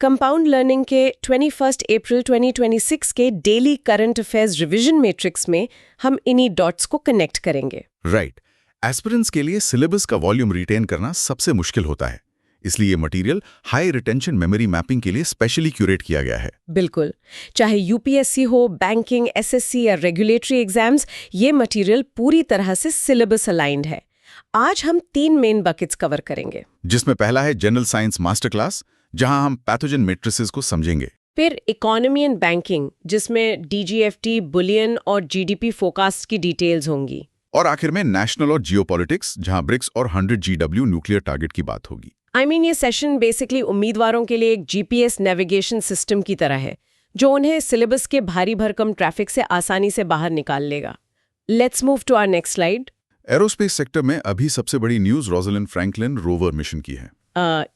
Compound learning के 21 अप्रैल 2026 के daily current affairs revision matrix में हम इन्हीं डॉट्स को कनेक्ट करेंगे। राइट। एस्पिरेंट्स के लिए सिलेबस का वॉल्यूम रिटेन करना सबसे मुश्किल होता है, इसलिए ये material high retention memory mapping के लिए स्पेशली क्यूरेट किया गया है। बिल्कुल, चाहे यूपीएससी हो, बैंकिंग, एसएससी या रेगुलेटरी एग्जाम्स, ये मटेरियल पूरी तरह से सिलेबस अलाइंड है। आज हम 3 मेन बकेट्स कवर करेंगे, जिसमें पहला है जनरल साइंस मास्टर क्लास, जहां हम पैथोजन मैट्रिसेस को समझेंगे। फिर इकोनॉमी एंड बैंकिंग, जिसमें डीजीएफटी, बुलियन और जीडीपी फोरकास्ट की डिटेल्स होंगी। और आखिर में नेशनल और जियोपॉलिटिक्स, जहां ब्रिक्स और 100 GW न्यूक्लियर टारगेट की बात होगी। ये सेशन बेसिकली उम्मीदवारों के लिए एक जीपीएस नेविगेशन सिस्टम की तरह है, जो उन्हें सिलेबस के भारी भरकम ट्रैफिक से आसानी से बाहर निकाल लेगा। Let's move to our next slide. Aerospace sector में अभी सबसे बड़ी news Rosalind Franklin rover mission की है।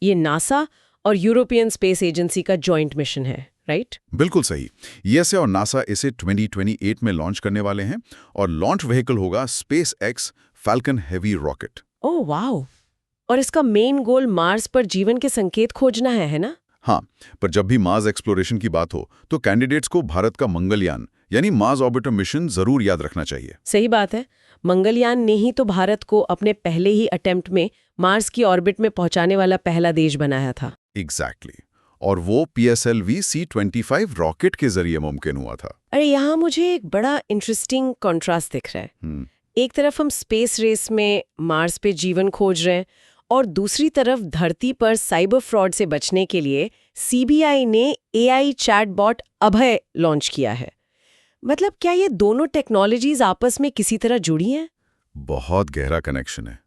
ये नासा और यूरोपियन स्पेस एजेंसी का जॉइंट मिशन है, राइट? बिल्कुल सही। यूएसए और नासा इसे 2028 में लॉन्च करने वाले हैं और लॉन्च व्हीकल होगा SpaceX falcon heavy rocket. Oh wow! और इसका मेन गोल मार्स पर जीवन के संकेत खोजना है ना? हाँ, पर जब भी मार्स एक्सप्लोरेशन की बात हो तो कैंडिडेट्स को भारत का मंगलयान यानी मार्स ऑर्बिटर मिशन जरूर याद रखना चाहिए। सही बात है। मंगलयान ने ही तो भारत को अपने पहले ही अटेम्प्ट में मार्स की ऑर्बिट में पहुंचाने वाला पहला देश बनाया था। एग्जैक्टली। और वो PSLV C-25 रॉकेट के जरिए मुमकिन हुआ था। अरे यहाँ मुझे एक बड़ा इंटरेस्टिंग कॉन्ट्रास्ट दिख रहा है। एक तरफ हम स्पेस रेस में मार्स पे जीवन खोज रहे हैं और दूसरी तरफ धरती पर साइबर फ्रॉड से बचने के लिए CBI ने AI चैटबॉट अभय लॉन्च किया है। मतलब क्या ये दोनों टेक्नोलॉजीज आपस में किसी तरह जुड़ी हैं? बहुत गहरा कनेक्शन है।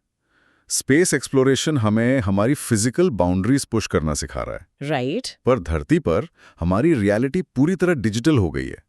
स्पेस एक्सप्लोरेशन हमें हमारी फिजिकल बाउंड्रीज पुश करना सिखा रहा है, राइट? पर धरती पर हमारी रियलिटी पूरी तरह डिजिटल हो गई है।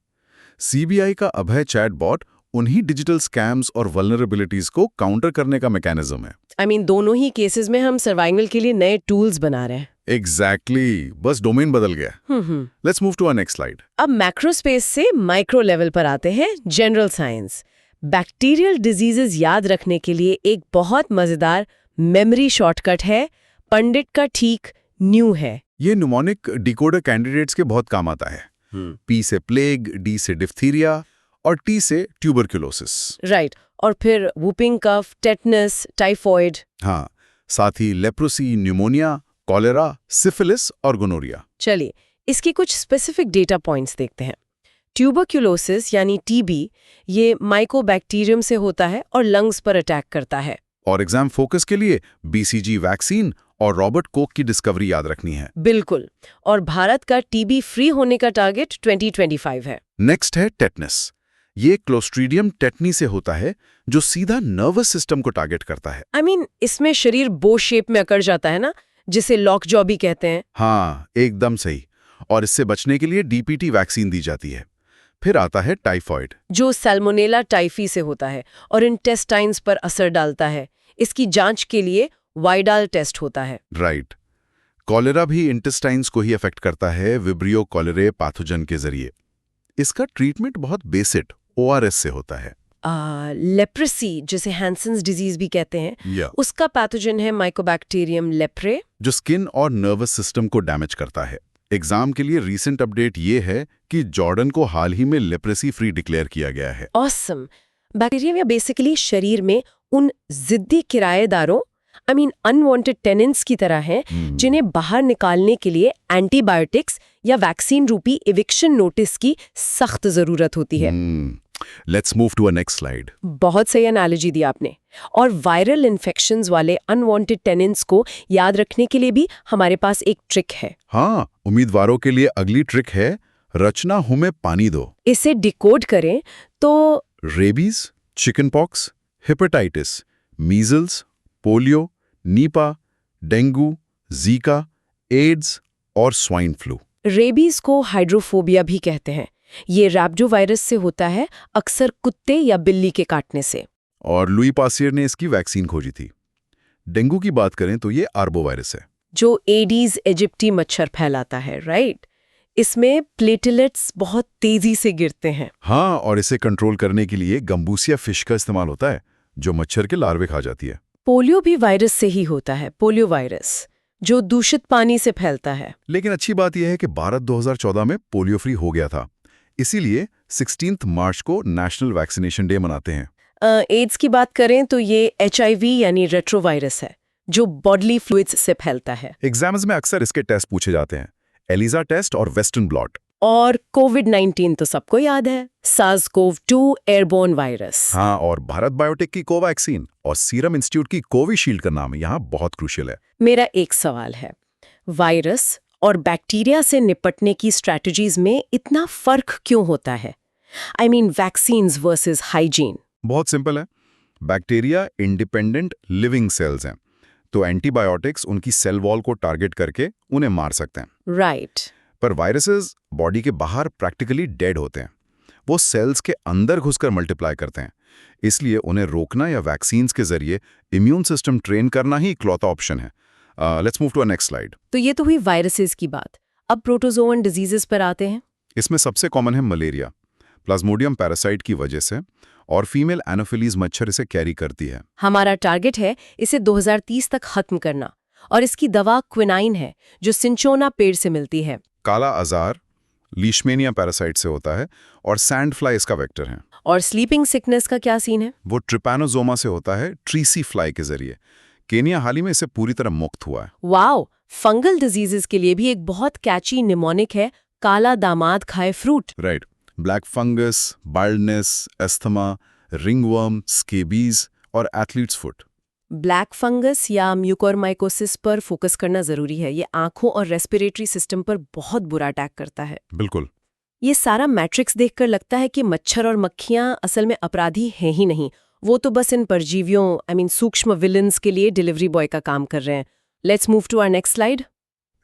CBI का अभय चैटबॉट उन्हीं डिजिटल स्कैम्स और वल्नरेबिलिटीज को काउंटर करने का मैकेनिज्म है। दोनों ही केसेस में हम सर्वाइवल के लिए नए टूल्स बना रहे हैं। एग्जैक्टली, बस डोमेन बदल गया। Let's move to our next slide. अब मैक्रो स्पेस से माइक्रो लेवल पर आते हैं, जनरल साइंस। बैक्टीरियल डिजीजेस याद रखने के लिए एक बहुत मजेदार मेमोरी शॉर्टकट है, पंडित का ठीक न्यू है। ये न्यूमोनिक डिकोडर कैंडिडेट्स के बहुत काम आता है। P से प्लेग, D से डिफ्थीरिया और T से ट्यूबरक्यूलोसिस। राइट। और फिर वुपिंग कफ, टेटनस, टाइफॉइड। हाँ, साथ ही लेप्रोसी, न्यूमोनिया, कॉलेरा, सिफिलिस और गोनोरिया। चलिए इसकी कुछ स्पेसिफिक डेटा पॉइंट्स देखते हैं। ट्यूबरक्यूलोसिस यानी TB, ये माइकोबैक्टीरियम से होता है और लंग्स पर अटैक करता है। और एग्जाम फोकस के लिए BCG वैक्सीन और रॉबर्ट कोक की डिस्कवरी याद रखनी है। बिल्कुल। और भारत का TB फ्री होने का टारगेट 2025 है। नेक्स्ट है टेटनस। ये क्लोस्ट्रीडियम टेटनी से होता है, जो सीधा नर्वस सिस्टम को टारगेट करता है। इसमें शरीर बो शेप में अकड़ जाता है ना, जिसे लॉकजॉ भी कहते हैं। हाँ, एकदम सही। और इससे बचने के लिए DPT वैक्सीन दी जाती है। फिर आता है टाइफॉइड, जो सैल्मोनेला टाइफी से होता है और इंटेस्टाइन्स पर असर डालता है। इसकी जांच के लिए वाइडाल टेस्ट होता है। राइट। कॉलेरा भी इंटेस्टाइन्स को ही अफेक्ट करता है, विब्रियो कॉलेरे पैथोजन के जरिए। इसका ट्रीटमेंट बहुत बेसिक ORS से होता है। लेप्रेसी, जिसे हैंसन्स डिजीज भी कहते हैं, उसका पैथोजन है माइकोबैक्टीरियम लेप्रे, जो स्किन और नर्वस सिस्टम को डैमेज करता है। एग्जाम के लिए रीसेंट अपडेट ये है कि जॉर्डन को हाल ही में लेप्रेसी फ्री डिक्लेयर किया गया है। ऑसम। बैक्टीरिया बेसिकली शरीर में उन जिद्दी किराएदारों अनवांटेड टेनेंट्स की तरह हैं, जिन्हें बाहर निकालने के लिए एंटीबायोटिक्स या वैक्सीन रूपी एविक्शन नोटिस की सख्त जरूरत होती है। Let's move to a next slide. बहुत सही एनालॉजी दी आपने। और वायरल इन्फेक्शंस वाले अनवांटेड टेनेंट्स को याद रखने के लिए भी हमारे पास एक ट्रिक है। हाँ, उम्मीदवारों के लिए अगली ट्रिक है, रचना हूं में पानी दो। इसे डिकोड करें तो rabies, chicken pox, hepatitis, measles, polio, Nipah, dengue, Zika, AIDS और स्वाइन फ्लू। रेबीज को हाइड्रोफोबिया भी कहते हैं। ये रैब्डो वायरस से होता है, अक्सर कुत्ते या बिल्ली के काटने से। और लुई पास्टियर ने इसकी वैक्सीन खोजी थी। डेंगू की बात करें तो ये आर्बो वायरस है, जो एडीज इजिप्टी मच्छर फैलाता है, राइट? इसमें प्लेटलेट्स बहुत तेजी से गिरते हैं। हाँ, और इसे कंट्रोल करने के लिए गंबूसिया फिश का इस्तेमाल होता है, जो मच्छर के लार्वे खा जाती है। पोलियो भी वायरस से ही होता है, पोलियो वायरस। जो दूषित पानी से फैलता है। लेकिन अच्छी बात यह है कि भारत 2014 में पोलियो फ्री हो गया था। इसीलिए 16 मार्च को नेशनल वैक्सीनेशन डे मनाते हैं। एड्स की बात करें तो ये HIV यानी रेट्रोवायरस है, जो बॉडली फ्लूइड्स से फैलता है। एग्जाम्स में अक्सर इसके टेस्ट पूछे जाते हैं, एलिजा टेस्ट और वेस्टर्न ब्लॉट। और कोविड-19 तो सबको याद है, SARS-CoV-2 एयरबोर्न वायरस। हाँ, और भारत बायोटेक की कोवैक्सीन और सीरम इंस्टीट्यूट की कोविशील्ड का नाम यहाँ बहुत क्रूशियल है। मेरा एक सवाल है, वायरस और बैक्टीरिया से निपटने की स्ट्रैटेजीज में इतना फर्क क्यों होता है? I mean vaccines versus hygiene. बहुत सिंपल है। बैक्टीरिया इंडिपेंडेंट लिविंग सेल्स हैं, तो एंटीबायोटिक्स उनकी सेल वॉल को टारगेट करके उन्हें मार सकते हैं। राइट। पर वायरसेस बॉडी के बाहर प्रैक्टिकली डेड होते हैं। वो सेल्स के अंदर घुसकर मल्टीप्लाई करते हैं। इसलिए उन्हें रोकना या वैक्सीन्स के जरिए इम्यून सिस्टम ट्रेन करना ही इकलौता ऑप्शन है। Let's move to next slide. तो ये तो हुई वायरसेस की बात। अब प्रोटोजोअन डिजीजेस पर आते हैं। इसमें सबसे कॉमन है मलेरिया, प्लाज्मोडियम पैरासाइट की वजह से, और फीमेल एनोफिलीज मच्छर इसे कैरी करती है। हमारा टारगेट है इसे 2030 तक खत्म करना, और इसकी दवा क्विनाइन है, जो सिंचोना पेड़ से मिलती है। काला अजार लीशमेनिया पैरासाइट से होता है और सैंड फ्लाई इसका वेक्टर है। और स्लीपिंग सिकनेस का क्या सीन है? वो ट्रिपैनोजोमा से होता है, ट्रीसी फ्लाई के जरिए। केनिया हाल ही में इसे पूरी तरह मुक्त हुआ है। वाओ, फंगल डिजीजेस के लिए भी एक बहुत कैची निमोनिक है, काला दामाद खाए fruit. Right. Black fungus, baldness, asthma, ringworm, scabies और एथलीट्स फुट। ब्लैक फंगस या म्यूकोरमाइकोसिस पर फोकस करना जरूरी है। ये आंखों और रेस्पिरेटरी सिस्टम पर बहुत बुरा अटैक करता है। बिल्कुल। ये सारा मैट्रिक्स देखकर लगता है कि मच्छर और मक्खियां असल में अपराधी हैं ही नहीं, वो तो बस इन परजीवियों सूक्ष्म विलन्स के लिए डिलीवरी बॉय का काम कर रहे हैं। Let's move to our next slide.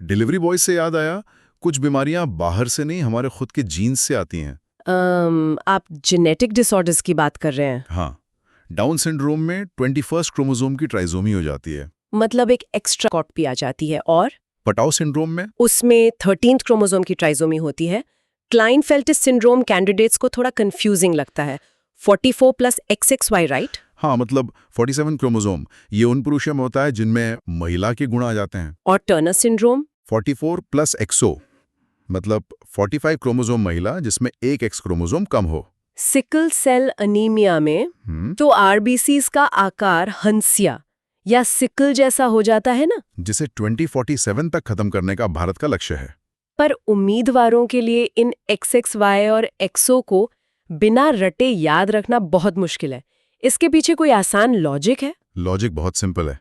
Delivery boy से याद आया, कुछ बीमारियां बाहर से नहीं, हमारे खुद के जीन्स से आती हैं। आप जेनेटिक डिसऑर्डर्स की बात कर रहे हैं? हाँ, डाउन सिंड्रोम में 21st क्रोमोसोम की ट्राइसोमी हो जाती है। मतलब एक एक्स्ट्रा कॉपी आ जाती है। और पटाउ सिंड्रोम में उसमें 13th क्रोमोसोम की ट्राइसोमी होती है। क्लाइनफेल्टिस सिंड्रोम कैंडिडेट्स को थोड़ा कंफ्यूजिंग लगता है। 44+ XXY, राइट? हाँ, मतलब 47 क्रोमोसोम, ये उन पुरुषों में होता है जिनमें महिला के गुण आ जाते हैं। और टर्नर सिंड्रोम 44+ XO, मतलब 45 क्रोमोसोम महिला जिसमें एक X क्रोमोसोम कम हो। सिकल सेल अनीमिया में तो RBCs का आकार हंसिया या सिकल जैसा हो जाता है ना, जिसे 2047 तक खत्म करने का भारत का लक्ष्य है। पर उम्मीदवारों के लिए इन XXY और XO को बिना रटे याद रखना बहुत मुश्किल है। इसके पीछे कोई आसान लॉजिक है? लॉजिक बहुत सिंपल है।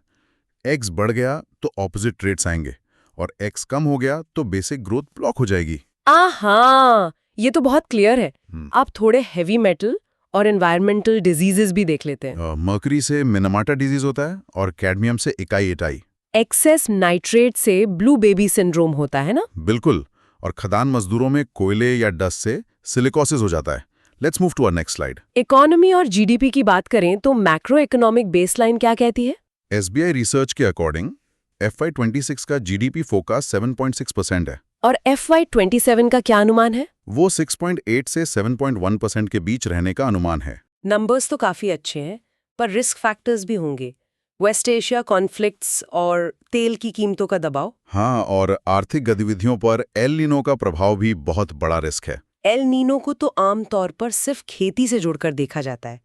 X बढ़ गया तो ऑपोजिट ट्रेट्स आएंगे, और X कम हो गया तो बेसिक ग्रोथ ब्लॉक हो जाएगी। आहा, ये तो बहुत क्लियर है। आप थोड़े हेवी मेटल और एनवायरमेंटल डिजीजेस भी देख लेते हैं। मर्करी से मिनामाटा डिजीज होता है और कैडमियम से इकाई एटाई। एक्सेस नाइट्रेट से ब्लू बेबी सिंड्रोम होता है ना? बिल्कुल। और खदान मजदूरों में कोयले या डस्ट से सिलिकोसिस हो जाता है। Let's move to our next slide. Economy और GDP की बात करें तो मैक्रो इकोनॉमिक बेसलाइन क्या कहती है? SBI रिसर्च के अकॉर्डिंग FY26 का GDP फोकास्ट 7.6% है। और FY27 का क्या अनुमान है? वो 6.8 से 7.1% के बीच रहने का अनुमान है। नंबर्स तो काफी अच्छे हैं, पर रिस्क फैक्टर्स भी होंगे। वेस्ट एशिया कॉन्फ्लिक्ट्स और तेल की कीमतों का दबाव। हाँ, और आर्थिक गतिविधियों पर एल नीनो का प्रभाव भी बहुत बड़ा रिस्क है। एल नीनो को तो आमतौर पर सिर्फ खेती से जुड़कर देखा जाता है।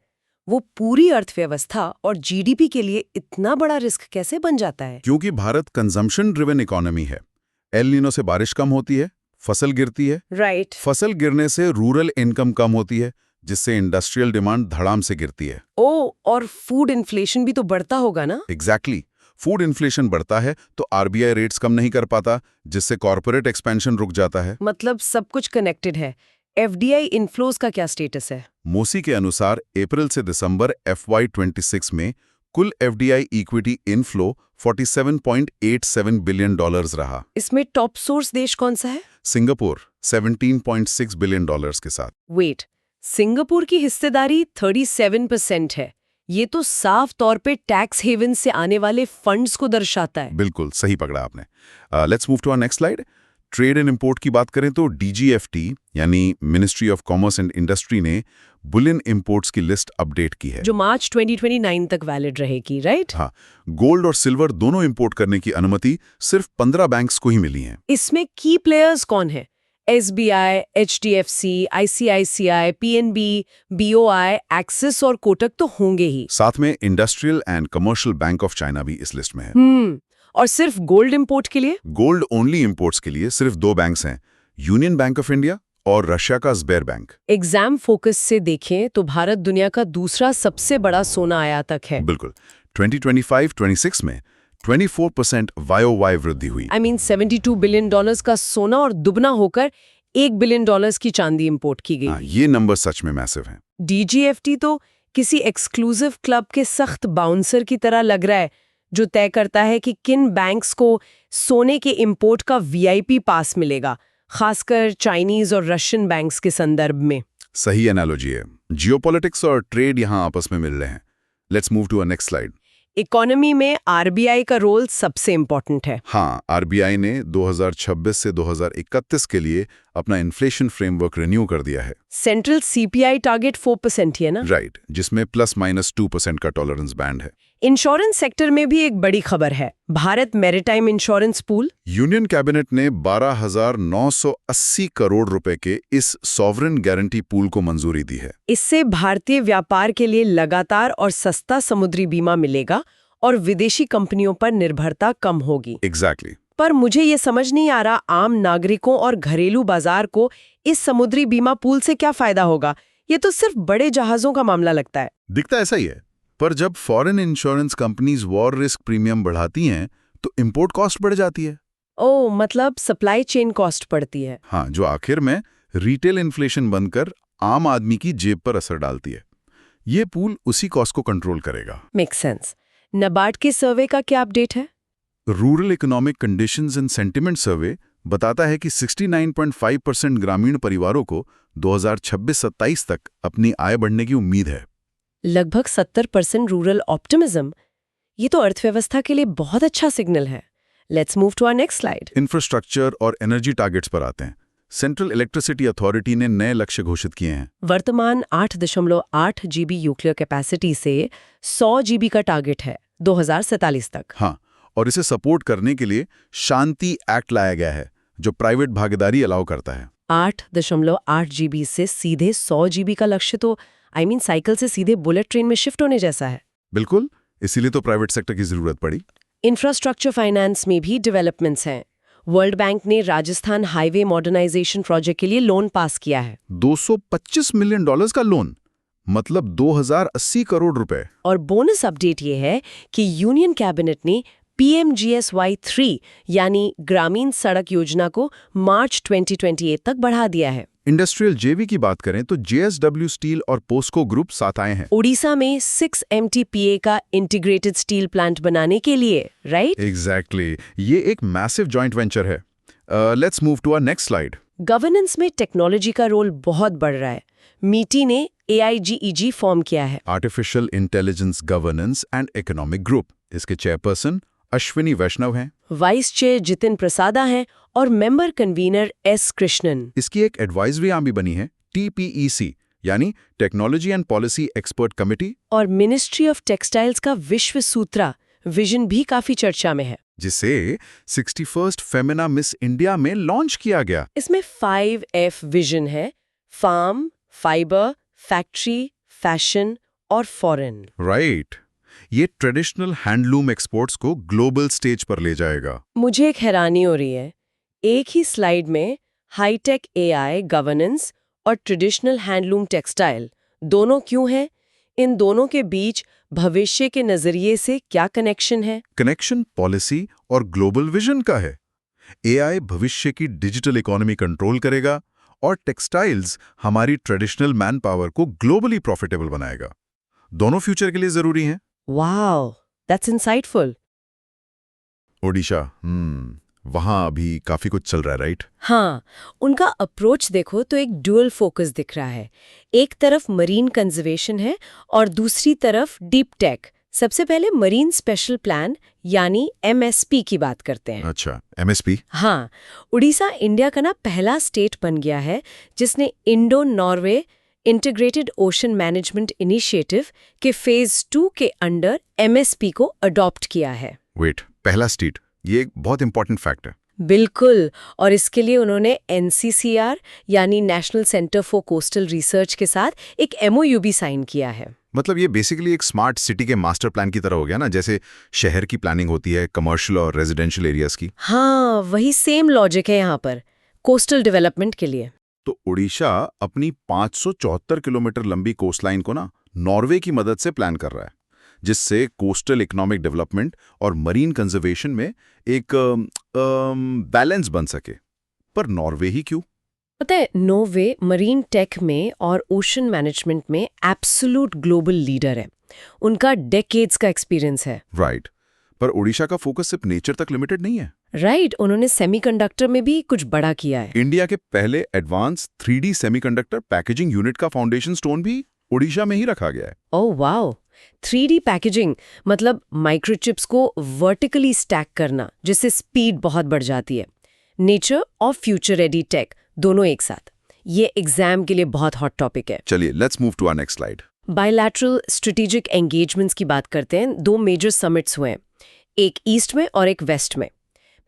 वो पूरी अर्थव्यवस्था और GDP के लिए इतना बड़ा रिस्क कैसे बन जाता है? क्योंकि भारत कंजम्पशन ड्रिवन इकोनॉमी है। एल नीनो से बारिश कम होती है, फसल गिरती है। राइट। फसल गिरने से रूरल इनकम कम होती है, जिससे इंडस्ट्रियल डिमांड धड़ाम से गिरती है। और फूड इन्फ्लेशन भी तो बढ़ता होगा ना? एग्जैक्टली। फूड इन्फ्लेशन बढ़ता है तो RBI रेट्स कम नहीं कर पाता, जिससे कॉर्पोरेट एक्सपेंशन रुक जाता है। मतलब सब कुछ कनेक्टेड है। FDI इनफ्लोज का क्या स्टेटस है? मोसी के अनुसार अप्रैल से दिसंबर FY26 में कुल FDI इक्विटी इनफ्लो $47.87 बिलियन रहा। इसमें टॉप सोर्स देश कौन सा है? सिंगापुर $17.6 बिलियन के साथ। वेट, सिंगापुर की हिस्सेदारी 37% है। ये तो साफ तौर पे टैक्स हेवन से आने वाले फंड्स को दर्शाता है। बिल्कुल सही पकड़ा आपने। Let's move to our next slide. Trade and import की बात करें तो DGFT यानी ministry of commerce and industry ने बुलियन इंपोर्ट्स की लिस्ट अपडेट की है, जो मार्च 2029 तक वैलिड रहेगी, राइट? हाँ, गोल्ड और सिल्वर दोनों इंपोर्ट करने की अनुमति सिर्फ 15 बैंक्स को ही मिली है। इसमें की प्लेयर्स कौन है? SBI, HDFC, ICICI, PNB, BOI, axis और कोटक तो होंगे ही। साथ में industrial and commercial bank of China भी इस लिस्ट में है। और सिर्फ गोल्ड इंपोर्ट के लिए? गोल्ड ओनली इंपोर्ट्स के लिए सिर्फ 2 बैंक्स हैं, यूनियन बैंक ऑफ इंडिया और रशिया का स्बेर बैंक। एग्जाम फोकस से देखें तो भारत दुनिया का दूसरा सबसे बड़ा सोना आयातक है। बिल्कुल। 2025-26 में 24% YOY वृद्धि हुई। $72 बिलियन का सोना और दुगना होकर $1 बिलियन की चांदी इंपोर्ट की गई। ये नंबर सच में मैसिव हैं। DGFT तो किसी एक्सक्लूसिव क्लब के सख्त बाउंसर की तरह लग रहा है, जो तय करता है कि किन बैंक्स को सोने के इंपोर्ट का VIP पास मिलेगा, खासकर चाइनीज और रशियन बैंक्स के संदर्भ में। सही एनालॉजी है। जियोपॉलिटिक्स और ट्रेड यहाँ आपस में मिल रहे हैं। Let's move to a next slide. Economy में RBI का रोल सबसे इंपॉर्टेंट है। हाँ, RBI ने 2026 से 2031 के लिए अपना इन्फ्लेशन फ्रेमवर्क रिन्यू कर दिया है। सेंट्रल CPI टारगेट 4% ही है ना? राइट, जिसमें +-2% का टॉलरेंस बैंड है। इंश्योरेंस सेक्टर में भी एक बड़ी खबर है। Bharat maritime insurance pool. Union cabinet ने 12,980 करोड़ रुपए के इस सॉवरेन गारंटी पूल को मंजूरी दी है। इससे भारतीय व्यापार के लिए लगातार और सस्ता समुद्री बीमा मिलेगा और विदेशी कंपनियों पर निर्भरता कम होगी। एग्जैक्टली। पर मुझे ये समझ नहीं आ रहा, आम नागरिकों और घरेलू बाजार को इस समुद्री बीमा पूल से क्या फायदा होगा? ये तो सिर्फ बड़े जहाजों का मामला लगता है। दिखता ऐसा ही है, पर जब foreign insurance companies war risk premium बढ़ाती हैं तो इंपोर्ट कॉस्ट बढ़ जाती है। ओह, मतलब सप्लाई चेन कॉस्ट पड़ती है। हाँ, जो आखिर में रिटेल इन्फ्लेशन बनकर आम आदमी की जेब पर असर डालती है। ये पूल उसी कॉस्ट को कंट्रोल करेगा। Make sense. नाबार्ड के सर्वे का क्या अपडेट है? Rural economic conditions and sentiment survey बताता है कि 69.5% ग्रामीण परिवारों को 2026-27 तक अपनी आय बढ़ने की उम्मीद है। लगभग 70% रूरल ऑप्टिमिज्म। ये तो अर्थव्यवस्था के लिए बहुत अच्छा सिग्नल है। Let's move to our next slide. Infrastructure और एनर्जी टारगेट्स पर आते हैं। सेंट्रल इलेक्ट्रिसिटी अथॉरिटी ने नए लक्ष्य घोषित किए हैं। वर्तमान 8.8 GB न्यूक्लियर कैपेसिटी से 100 GB का टारगेट है 2047 तक। हाँ, और इसे सपोर्ट करने के लिए शांति एक्ट लाया गया है, जो प्राइवेट भागीदारी अलाउ करता है। 8.8 GB से सीधे 100 GB का लक्ष्य तो साइकिल से सीधे बुलेट ट्रेन में शिफ्ट होने जैसा है। बिल्कुल, इसीलिए तो प्राइवेट सेक्टर की जरूरत पड़ी। इंफ्रास्ट्रक्चर फाइनेंस में भी डेवलपमेंट्स हैं। वर्ल्ड बैंक ने राजस्थान हाईवे मॉडर्नाइजेशन प्रोजेक्ट के लिए लोन पास किया है। $225 मिलियन का लोन, मतलब 2080 करोड़ रुपए। और बोनस अपडेट ये है कि यूनियन कैबिनेट ने PMGSY 3 यानी ग्रामीण सड़क योजना को मार्च 2028 तक बढ़ा दिया है। इंडस्ट्रियल जेवी की बात करें तो JSW स्टील और पोस्को ग्रुप साथ आए हैं। ओडिशा में 6 MTPA का इंटीग्रेटेड स्टील प्लांट बनाने के लिए, राइट? एग्जैक्टली, ये एक मैसिव जॉइंट वेंचर है। Let's move to our next slide. Governance में टेक्नोलॉजी का रोल बहुत बढ़ रहा है। मीटी ने AIGEG फॉर्म किया है। Artificial intelligence governance and economic group. इसके चेयरपर्सन अश्विनी वैष्णव हैं। वाइस चेयर जितिन प्रसादा हैं और मेंबर कन्वीनर S कृष्णन। इसकी एक एडवाइजरी आर्म भी बनी है, TPEC यानी technology and policy expert committee. और मिनिस्ट्री ऑफ टेक्सटाइल्स का विश्व सूत्रा विजन भी काफी चर्चा में है, जिसे 61st फेमिना मिस इंडिया में लॉन्च किया गया। इसमें 5F विजन है: फार्म, फाइबर, फैक्ट्री, फैशन और फॉरेन। राइट। ये ट्रेडिशनल हैंडलूम एक्सपोर्ट्स को ग्लोबल स्टेज पर ले जाएगा। मुझे एक हैरानी हो रही है, एक ही स्लाइड में हाईटेक AI गवर्नेंस और ट्रेडिशनल हैंडलूम टेक्सटाइल दोनों क्यों हैं? इन दोनों के बीच भविष्य के नजरिए से क्या कनेक्शन है? कनेक्शन पॉलिसी और ग्लोबल विजन का है। AI भविष्य की डिजिटल इकोनॉमी कंट्रोल करेगा और टेक्सटाइल्स हमारी ट्रेडिशनल मैन पावर को ग्लोबली प्रॉफिटेबल बनाएगा। दोनों फ्यूचर के लिए जरूरी हैं। Wow, that's insightful. ओडिशा, वहां अभी काफी कुछ चल रहा है, राइट? हाँ, उनका अप्रोच देखो तो एक डुअल फोकस दिख रहा है। एक तरफ मरीन कंजर्वेशन है और दूसरी तरफ डीप टेक। सबसे पहले मरीन स्पेशल प्लान यानी MSP की बात करते हैं। अच्छा, MSP? हाँ, उड़ीसा इंडिया का पहला स्टेट बन गया है जिसने Indo Norway integrated ocean management initiative के फेज 2 के अंडर MSP को अडॉप्ट किया है। वेट, पहला स्टेट, ये एक बहुत इंपॉर्टेंट फैक्ट है। बिल्कुल, और इसके लिए उन्होंने NCCR यानी national centre for coastal research के साथ एक MOU भी साइन किया है। मतलब ये बेसिकली एक स्मार्ट सिटी के मास्टर प्लान की तरह हो गया ना, जैसे शहर की प्लानिंग होती है कमर्शियल और रेजिडेंशियल एरियाज की। हाँ, वही सेम लॉजिक है यहाँ पर कोस्टल डेवलपमेंट के लिए। तो उड़ीसा अपनी 574 किलोमीटर लंबी कोस्टलाइन को ना नॉर्वे की मदद से प्लान कर रहा है, जिससे कोस्टल इकोनॉमिक डेवलपमेंट और मरीन कंजर्वेशन में एक बैलेंस बन सके। पर नॉर्वे ही क्यों? पता है, नॉर्वे मरीन टेक में और ओशन मैनेजमेंट में एब्सोल्यूट ग्लोबल लीडर है। उनका डेकेड्स का एक्सपीरियंस है। राइट, पर उड़ीसा का फोकस सिर्फ नेचर तक लिमिटेड नहीं है। राइट, उन्होंने सेमीकंडक्टर में भी कुछ बड़ा किया है। इंडिया के पहले advance 3D semiconductor packaging unit का फाउंडेशन स्टोन भी उड़ीसा में ही रखा गया है। ओह वाओ, 3D पैकेजिंग मतलब माइक्रोचिप्स को वर्टिकली स्टैक करना, जिससे स्पीड बहुत बढ़ जाती है। नेचर और फ्यूचर रेडी टेक दोनों एक साथ। ये एग्जाम के लिए बहुत हॉट टॉपिक है। चलिए let's move to our next slide. Bilateral strategic engagements की बात करते हैं। 2 मेजर समिट्स हुए हैं, एक ईस्ट में और एक वेस्ट में।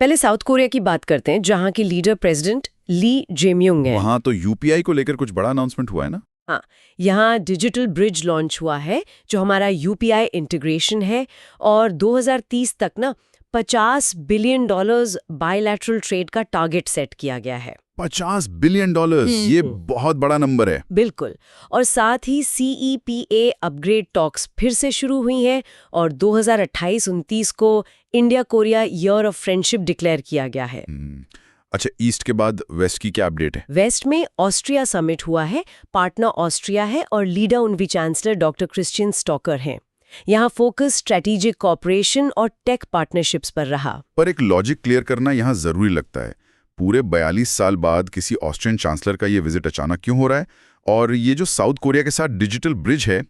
पहले साउथ कोरिया की बात करते हैं, जहां की लीडर प्रेसिडेंट ली जेम्यूंग है। वहां तो UPI को लेकर कुछ बड़ा अनाउंसमेंट हुआ है ना? हाँ, यहाँ डिजिटल ब्रिज लॉन्च हुआ है, जो हमारा UPI इंटीग्रेशन है, और 2030 तक ना $50 बिलियन बायलैटरल ट्रेड का टारगेट सेट किया गया है। $50 बिलियन, ये बहुत बड़ा नंबर है। बिल्कुल, और साथ ही CEPA अपग्रेड टॉक्स फिर से शुरू हुई हैं, और 2028-29 को India Korea year of friendship declare किया गया है। अच्छा, ईस्ट के बाद वेस्ट की क्या अपडेट है? वेस्ट में ऑस्ट्रिया समिट हुआ है, पार्टनर ऑस्ट्रिया है और लीडर उनकी चांसलर डॉक्टर क्रिश्चियन स्टॉकर हैं। यहाँ फोकस स्ट्रेटेजिक कॉपरेशन और टेक पार्टनरशिप्स पर रहा। पर एक लॉजिक क्लियर करना यहाँ जरूरी लगता है। पूरे 42 साल बाद किसी ऑस्ट्रियन चांसलर का ये विजिट अचानक क्यों हो रहा है? और ये जो साउथ कोरिया के साथ डिजिटल ब्रिज है,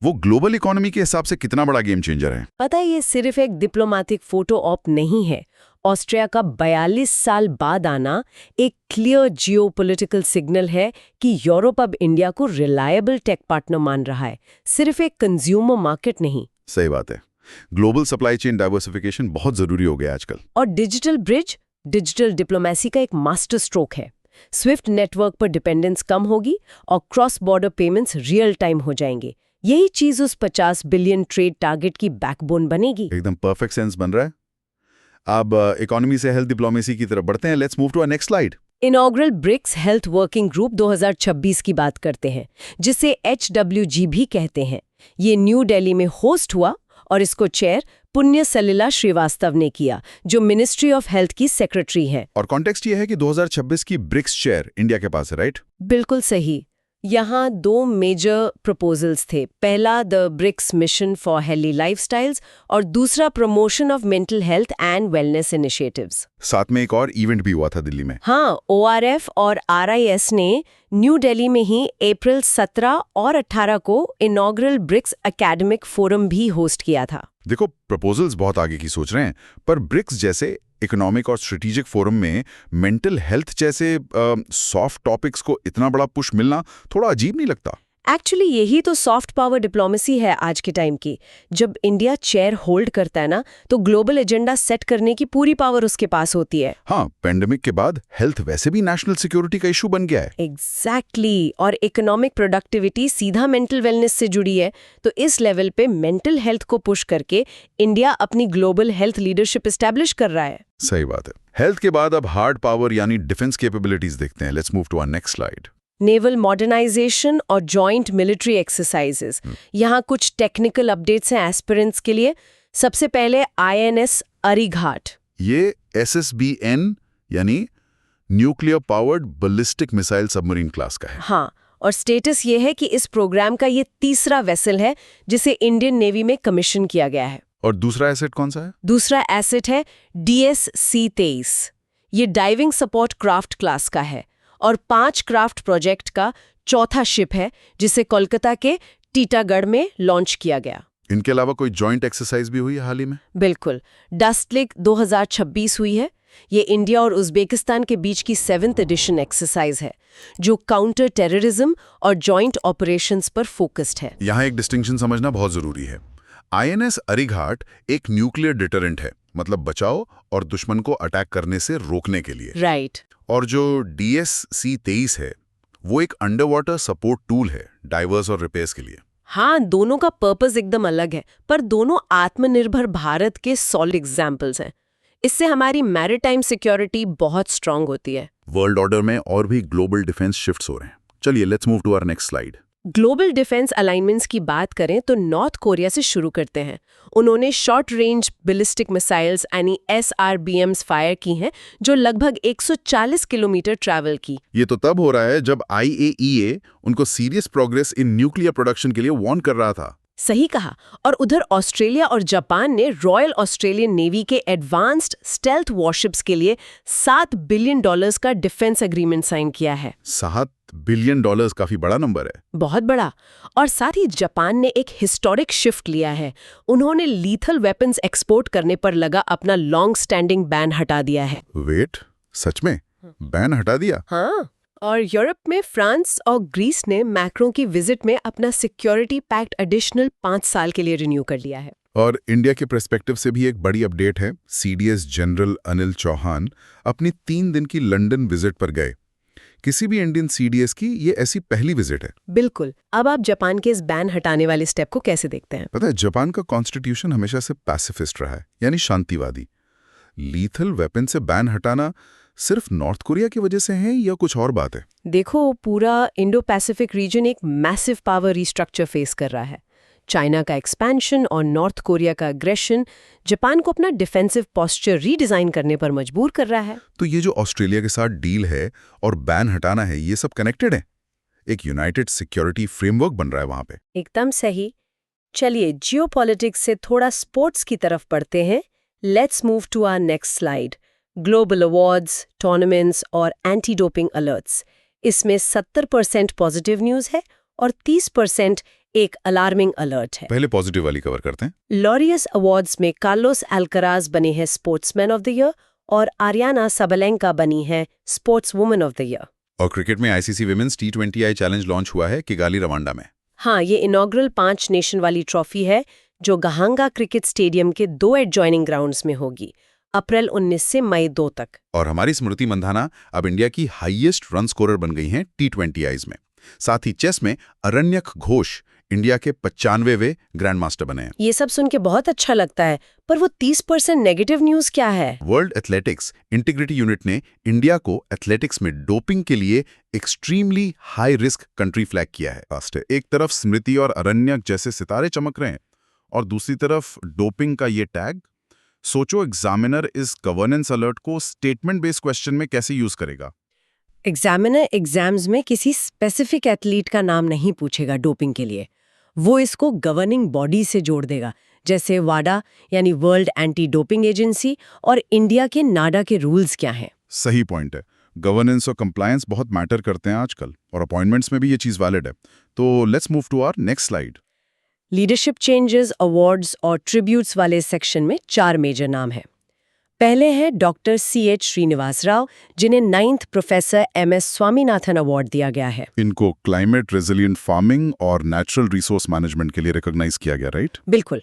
वो ग्लोबल इकोनॉमी के हिसाब से कितना बड़ा गेम चेंजर है? पता है, ये सिर्फ एक डिप्लोमेटिक फोटो ऑप नहीं है। ऑस्ट्रिया का 42 साल बाद आना एक क्लियर जियोपॉलिटिकल सिग्नल है कि यूरोप अब इंडिया को रिलायबल टेक पार्टनर मान रहा है, सिर्फ एक कंज्यूमर मार्केट नहीं। सही बात है, ग्लोबल सप्लाई चेन डाइवर्सिफिकेशन बहुत जरूरी हो गया आजकल। और डिजिटल ब्रिज डिजिटल डिप्लोमेसी का एक मास्टर स्ट्रोक है। स्विफ्ट नेटवर्क पर डिपेंडेंस कम होगी और cross border payments real time हो जाएंगे। यही चीज उस 50 बिलियन ट्रेड टारगेट की बैकबोन बनेगी। एकदम परफेक्ट सेंस बन रहा है। अब इकोनॉमी से हेल्थ डिप्लोमेसी की तरफ बढ़ते हैं। Let's move to our next slide. Inaugural BRICS health working group 2026 की बात करते हैं, जिसे HWG भी कहते हैं। ये न्यू दिल्ली में होस्ट हुआ और इसको चेयर पुण्य सलिला श्रीवास्तव ने किया, जो मिनिस्ट्री ऑफ हेल्थ की सेक्रेटरी हैं। और कॉन्टेक्स्ट ये है कि 2026 की ब्रिक्स चेयर इंडिया के पास है, राइट? बिल्कुल सही। यहाँ 2 मेजर प्रपोजल्स थे। पहला the BRICS mission for healthy lifestyles और दूसरा promotion of mental health and wellness initiatives. साथ में एक और इवेंट भी हुआ था दिल्ली में। हाँ, ORF और RIS ने न्यू दिल्ली में ही अप्रैल 17 और 18 को इनॉग्रल ब्रिक्स एकेडमिक फोरम भी होस्ट किया था। देखो, प्रपोजल्स बहुत आगे की सोच रहे हैं, पर ब्रिक्स जैसे इकोनॉमिक और स्ट्रेटेजिक फोरम में मेंटल हेल्थ जैसे सॉफ्ट टॉपिक्स को इतना बड़ा पुश मिलना थोड़ा अजीब नहीं लगता? एक्चुअली यही तो सॉफ्ट पावर डिप्लोमेसी है आज के टाइम की। जब इंडिया चेयर होल्ड करता है ना, तो ग्लोबल एजेंडा सेट करने की पूरी पावर उसके पास होती है। हाँ, पेंडेमिक के बाद हेल्थ वैसे भी नेशनल सिक्योरिटी का इशू बन गया है। एग्जैक्टली, और इकोनॉमिक प्रोडक्टिविटी सीधा मेंटल वेलनेस से जुड़ी है। तो इस लेवल पे मेंटल हेल्थ को पुश करके इंडिया अपनी ग्लोबल हेल्थ लीडरशिप एस्टैब्लिश कर रहा है। सही बात है। हेल्थ के बाद अब हार्ड पावर यानी डिफेंस कैपेबिलिटीज देखते हैं। Let's move to our next slide. Naval modernisation और जॉइंट मिलिट्री एक्सरसाइजेस। यहाँ कुछ टेक्निकल अपडेट्स हैं एस्पिरेंट्स के लिए। सबसे पहले INS अरिघाट। ये SSBN यानी nuclear powered ballistic missile submarine class का है। हाँ, और स्टेटस ये है कि इस प्रोग्राम का ये तीसरा वेसल है जिसे इंडियन नेवी में कमीशन किया गया है। और दूसरा एसेट कौन सा है? दूसरा एसेट है DSC-23। ये डाइविंग सपोर्ट क्राफ्ट क्लास का है और 5 क्राफ्ट प्रोजेक्ट का चौथा शिप है, जिसे कोलकाता के टीटागढ़ में लॉन्च किया गया। इनके अलावा कोई जॉइंट एक्सरसाइज भी हुई है हाल ही में? बिल्कुल, डस्ट लेक 2026 हुई है, ये इंडिया और उज़्बेकिस्तान के बीच की 7th एडिशन एक्सरसाइज है जो काउंटर टेररिज्म और जॉइंट ऑपरेशंस पर फोकस्ड है। यहाँ एक डिस्टिंक्शन समझना बहुत जरूरी है। INS अरिघाट एक न्यूक्लियर डिटरेंट है, मतलब बचाओ और दुश्मन को अटैक करने से रोकने के लिए। राइट। और जो DSC-23 है वो एक अंडर वाटर सपोर्ट टूल है डाइवर्स और रिपेयर्स के लिए। हाँ, दोनों का पर्पस एकदम अलग है, पर दोनों आत्मनिर्भर भारत के सॉलिड एग्जाम्पल्स हैं। इससे हमारी मैरीटाइम सिक्योरिटी बहुत स्ट्रांग होती है। वर्ल्ड ऑर्डर में और भी ग्लोबल डिफेंस शिफ्ट्स हो रहे हैं। चलिए let's move to our next slide. Global defence alignments की बात करें तो नॉर्थ कोरिया से शुरू करते हैं। उन्होंने शॉर्ट रेंज बैलिस्टिक मिसाइल्स यानी SRBMs फायर की हैं जो लगभग 140 किलोमीटर ट्रैवल की। ये तो तब हो रहा है जब IAEA उनको serious progress in nuclear production के लिए वार्न कर रहा था। सही कहा। और उधर ऑस्ट्रेलिया और जापान ने रॉयल ऑस्ट्रेलियन नेवी के एडवांस्ड स्टेल्थ वॉरशिप्स के लिए $7 बिलियन का डिफेंस एग्रीमेंट साइन किया है। $7 बिलियन काफी बड़ा नंबर है। बहुत बड़ा। और साथ ही जापान ने एक हिस्टोरिक शिफ्ट लिया है। उन्होंने लीथल वेपन्स एक्सपोर्ट करने पर लगा अपना लॉन्ग स्टैंडिंग बैन हटा दिया है। वेट, सच में बैन हटा दिया? हाँ। और यूरोप में फ्रांस और ग्रीस ने मैक्रों की विजिट में अपना सिक्योरिटी पैक्ट एडिशनल 5 साल के लिए रिन्यू कर लिया है। और इंडिया के पर्सपेक्टिव से भी एक बड़ी अपडेट है। CDS जनरल अनिल चौहान अपनी 3 दिन की लंदन विजिट पर गए। किसी भी इंडियन CDS की ये ऐसी पहली विजिट है। बिल्कुल। अब आप जापान के इस बैन हटाने वाले स्टेप को कैसे देखते हैं? पता है, जापान का कॉन्स्टिट्यूशन हमेशा से पैसिफिस्ट रहा है, यानी शांतिवादी। लीथल वेपन से बैन हटाना सिर्फ नॉर्थ कोरिया की वजह से है या कुछ और बात है? देखो, पूरा इंडो पैसिफिक रीजन एक मैसिव पावर रिस्ट्रक्चर फेस कर रहा है। चाइना का एक्सपेंशन और नॉर्थ कोरिया का अग्रेशन जापान को अपना डिफेंसिव पोस्चर रीडिजाइन करने पर मजबूर कर रहा है। तो ये जो ऑस्ट्रेलिया के साथ डील है और बैन हटाना है, ये सब कनेक्टेड है। एक यूनाइटेड सिक्योरिटी फ्रेमवर्क बन रहा है वहां पे। एकदम सही। चलिए जियोपॉलिटिक्स से थोड़ा स्पोर्ट्स की तरफ बढ़ते हैं। Let's move to our next slide. Global awards, tournaments और एंटी डोपिंग अलर्ट्स। इसमें 70% पॉजिटिव न्यूज़ है और 30% एक अलार्मिंग अलर्ट है। पहले पॉजिटिव वाली कवर करते हैं। लॉरियस अवार्ड्स में कार्लोस अल्कराज बने हैं स्पोर्ट्समैन ऑफ द ईयर और आरियाना सबलेंका बनी है sports woman of the year. और क्रिकेट में ICC women's T20I challenge launch हुआ है किगाली, रवांडा में। हाँ, ये इनॉग्रल 5 नेशन वाली ट्रॉफी है जो गहांगा क्रिकेट स्टेडियम के 2 एडजॉइनिंग ग्राउंड्स में होगी, अप्रैल 19 से मई 2 तक। और हमारी स्मृति मंधाना अब इंडिया की हाईएस्ट रन स्कोरर बन गई हैं T20Is में। साथ ही चेस में अरण्यक घोष इंडिया के 95वें ग्रैंड मास्टर बने हैं। ये सब सुन के बहुत अच्छा लगता है, पर वो 30% नेगेटिव न्यूज़ क्या है? वर्ल्ड एथलेटिक्स इंटीग्रिटी यूनिट ने इंडिया को एथलेटिक्स में डोपिंग के लिए extremely high risk country flag किया है। एक तरफ स्मृति और अरण्यक जैसे सितारे चमक रहे हैं और दूसरी तरफ डोपिंग का ये टैग। सोचो, एग्जामिनर इस गवर्नेंस अलर्ट को स्टेटमेंट बेस्ड क्वेश्चन में कैसे यूज करेगा? एग्जामिनर एग्जाम्स में किसी स्पेसिफिक एथलीट का नाम नहीं पूछेगा डोपिंग के लिए। वो इसको गवर्निंग बॉडी से जोड़ देगा, जैसे वाडा यानी वर्ल्ड एंटी डोपिंग एजेंसी और इंडिया के नाडा के रूल्स क्या हैं। सही पॉइंट है। गवर्नेंस और कंप्लायंस बहुत मैटर करते हैं आजकल, और अपॉइंटमेंट्स में भी ये चीज वैलिड है। तो let's move to our next slide. Leadership changes, awards और ट्रिब्यूट्स वाले सेक्शन में 4 मेजर नाम हैं। पहले हैं डॉक्टर CH श्रीनिवास राव, जिन्हें 9th professor MS Swaminathan award दिया गया है। इनको क्लाइमेट रेजिलिएंट फार्मिंग और नेचुरल रिसोर्स मैनेजमेंट के लिए रिकॉग्नाइज किया गया, राइट? बिल्कुल।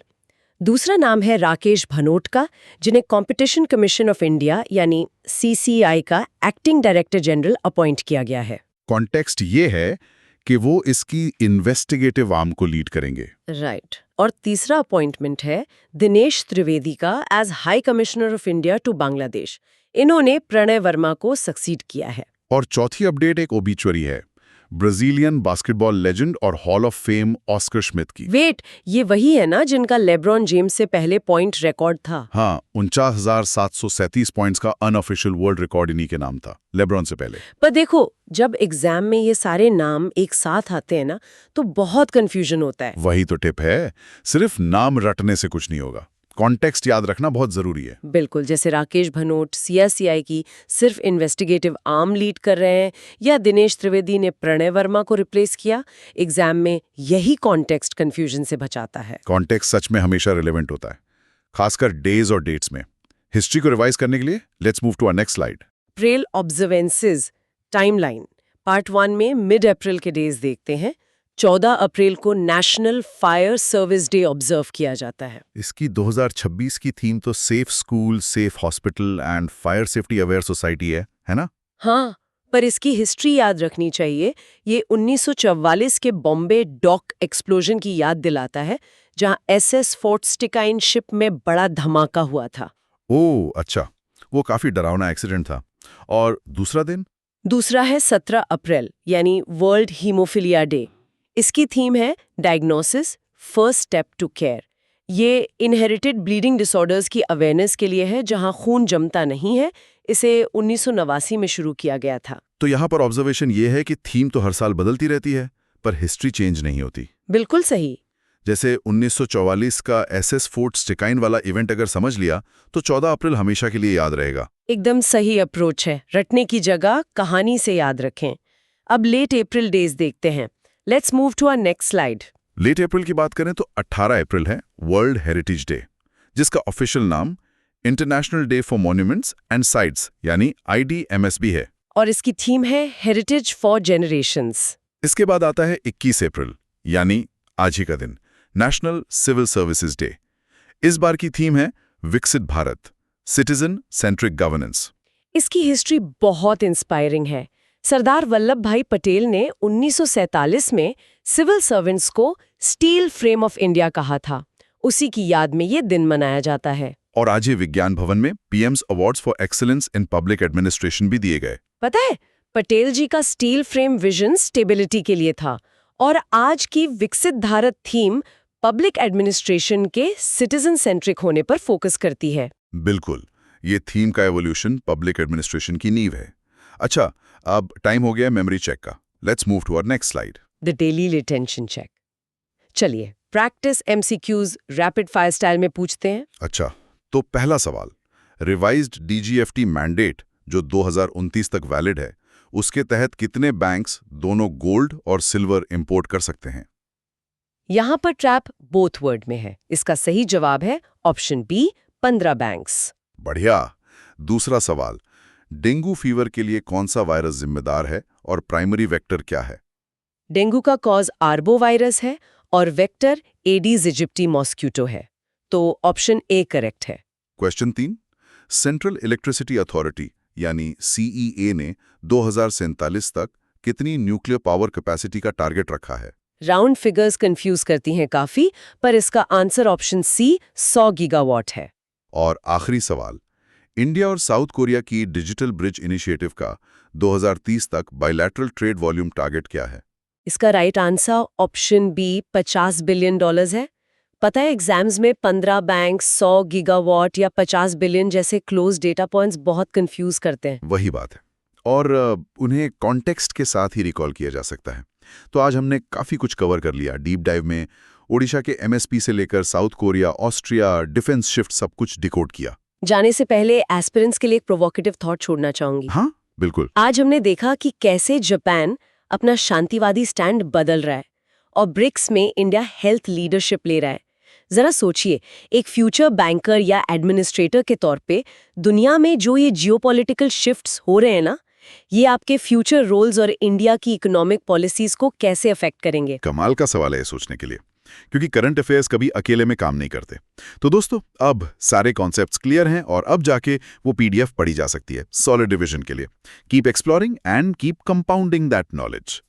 दूसरा नाम है राकेश भनोटका, जिन्हें कॉम्पिटिशन कमीशन ऑफ इंडिया यानी CCI का एक्टिंग डायरेक्टर जनरल अपॉइंट किया गया है। कॉन्टेक्स्ट ये है कि वो इसकी इन्वेस्टिगेटिव आर्म को लीड करेंगे। राइट। और तीसरा अपॉइंटमेंट है दिनेश त्रिवेदी का as high commissioner of India to Bangladesh. इन्होंने प्रणय वर्मा को सक्सीड किया है। और चौथी अपडेट एक ओबिचुअरी है, ब्राजीलियन बास्केटबॉल लेजेंड और hall of fame Oscar Schmidt की। वेट, ये वही है ना जिनका लेब्रॉन जेम्स से पहले पॉइंट रिकॉर्ड था? हाँ, 49,737 पॉइंट्स का अनऑफिशियल वर्ल्ड रिकॉर्ड इन्हीं के नाम था, लेब्रॉन से पहले। पर देखो, जब एग्जाम में ये सारे नाम एक साथ आते हैं ना, तो बहुत कंफ्यूजन होता है। वही तो टिप है, सिर्फ नाम रटने से कुछ नहीं होगा, कॉन्टेक्स्ट याद रखना बहुत जरूरी है। बिल्कुल, जैसे राकेश भनोट CCI की सिर्फ इन्वेस्टिगेटिव आर्म लीड कर रहे हैं या दिनेश त्रिवेदी ने प्रणय वर्मा को रिप्लेस किया, एग्जाम में यही कॉन्टेक्स्ट कंफ्यूजन से बचाता है। कॉन्टेक्स्ट सच में हमेशा रिलेवेंट होता है, खासकर डेज और डेट्स में। हिस्ट्री को रिवाइज करने के लिए let's move to our next slide. April observances timeline part 1 में मिड अप्रैल के डेज देखते हैं। 14 अप्रैल को national fire service day observe किया जाता है। इसकी 2026 की थीम तो safe school, safe hospital and fire safety aware society है ना? हाँ, पर इसकी हिस्ट्री याद रखनी चाहिए। ये 1944 के बॉम्बे डॉक एक्सप्लोजन की याद दिलाता है, जहां एसएस फोर्ट स्टिकाइन शिप में बड़ा धमाका हुआ था। ओह अच्छा, वो काफी डरावना एक्सीडेंट था। और दूसरा दिन? दूसरा है 17 अप्रैल यानी वर्ल्ड हीमोफिलिया डे। इसकी थीम है diagnosis first step to care. ये इनहेरिटेड ब्लीडिंग डिसऑर्डर्स की अवेयरनेस के लिए है, जहां खून जमता नहीं है। इसे 1989 में शुरू किया गया था। तो यहाँ पर ऑब्जर्वेशन ये है कि थीम तो हर साल बदलती रहती है, पर हिस्ट्री चेंज नहीं होती। बिल्कुल सही। जैसे 1944 का एसएस फोर्ट स्टिकाइन वाला इवेंट अगर समझ लिया तो 14 अप्रैल हमेशा के लिए याद रहेगा। एकदम सही अप्रोच है। रटने की जगह कहानी से याद रखें। अब लेट अप्रैल डेज देखते हैं। Let's move to our next slide. Late April की बात करें तो 18 अप्रैल है वर्ल्ड हेरिटेज डे, जिसका ऑफिशियल नाम international day for monuments and sites यानी IDMSB है। और इसकी थीम है हेरिटेज फॉर जेनरेशंस। इसके बाद आता है 21 अप्रैल यानी आज ही का दिन, नेशनल सिविल सर्विसेज डे। इस बार की थीम है विकसित भारत, सिटीजन सेंट्रिक गवर्नेंस। इसकी हिस्ट्री बहुत इंस्पायरिंग है। सरदार वल्लभ भाई पटेल ने 1947 में सिविल सर्वेंट्स को स्टील फ्रेम ऑफ इंडिया कहा था। उसी की याद में ये दिन मनाया जाता है। और आज ही विज्ञान भवन में PM's awards for excellence in public administration भी दिए गए। पता है, पटेल जी का स्टील फ्रेम विजन स्टेबिलिटी के लिए था, और आज की विकसित भारत थीम पब्लिक एडमिनिस्ट्रेशन के सिटीजन सेंट्रिक होने पर फोकस करती है। बिल्कुल, ये थीम का एवोल्यूशन पब्लिक एडमिनिस्ट्रेशन की नींव है। अच्छा, अब टाइम हो गया मेमोरी चेक का। Let's move to our next slide, the daily retention check. चलिए practice MCQs rapid fire style में पूछते हैं। अच्छा, तो पहला सवाल, रिवाइज्ड DGFT मैंडेट जो 2029 तक वैलिड है, उसके तहत कितने बैंक्स दोनों गोल्ड और सिल्वर इंपोर्ट कर सकते हैं? यहाँ पर ट्रैप बोथ वर्ड में है। इसका सही जवाब है ऑप्शन बी, 15 बैंक्स। बढ़िया। दूसरा सवाल, डेंगू फीवर के लिए कौन सा वायरस जिम्मेदार है और प्राइमरी वेक्टर क्या है? डेंगू का कॉज आर्बो वायरस है और वेक्टर एडीज इजिप्टी मॉस्क्यूटो है, तो ऑप्शन ए करेक्ट है। क्वेश्चन 3, सेंट्रल इलेक्ट्रिसिटी अथॉरिटी यानी CEA ने 2047 तक कितनी न्यूक्लियर पावर कैपेसिटी का टारगेट रखा है? राउंड फिगर्स कंफ्यूज करती हैं काफी, पर इसका आंसर ऑप्शन सी 100 गीगावाट है। और आखिरी सवाल, इंडिया और साउथ कोरिया की डिजिटल ब्रिज इनिशिएटिव का 2030 तक बायलैटरल ट्रेड वॉल्यूम टारगेट क्या है? इसका right answer option B, $50 billion है। पता है, एग्जाम्स में 15 बैंक, 100 गीगावाट या 50 बिलियन जैसे क्लोज डेटा पॉइंट्स बहुत कंफ्यूज करते हैं। वही बात है, और उन्हें कॉन्टेक्स्ट के साथ ही रिकॉल किया जा सकता है। तो आज हमने काफ़ी कुछ कवर कर लिया डीप डाइव में। ओडिशा के MSP से लेकर south Korea, Austria, defence shift सब कुछ डिकोड किया। जाने से पहले एस्पिरेंट्स के लिए एक प्रोवोकेटिव थॉट छोड़ना चाहूंगी। हाँ बिल्कुल। आज हमने देखा कि कैसे जापान अपना शांतिवादी स्टैंड बदल रहा है और ब्रिक्स में इंडिया हेल्थ लीडरशिप ले रहा है। जरा सोचिए, एक फ्यूचर बैंकर या एडमिनिस्ट्रेटर के तौर पे दुनिया में जो ये जियोपॉलिटिकल शिफ्ट्स हो रहे हैं ना, ये आपके फ्यूचर रोल्स और इंडिया की इकोनॉमिक पॉलिसीज को कैसे अफेक्ट करेंगे? कमाल का सवाल है सोचने के लिए, क्योंकि करंट अफेयर्स कभी अकेले में काम नहीं करते। तो दोस्तों, अब सारे कॉन्सेप्ट्स क्लियर हैं और अब जाके वो PDF पढ़ी जा सकती है सॉलिड डिवीजन के लिए। Keep exploring and keep compounding that knowledge.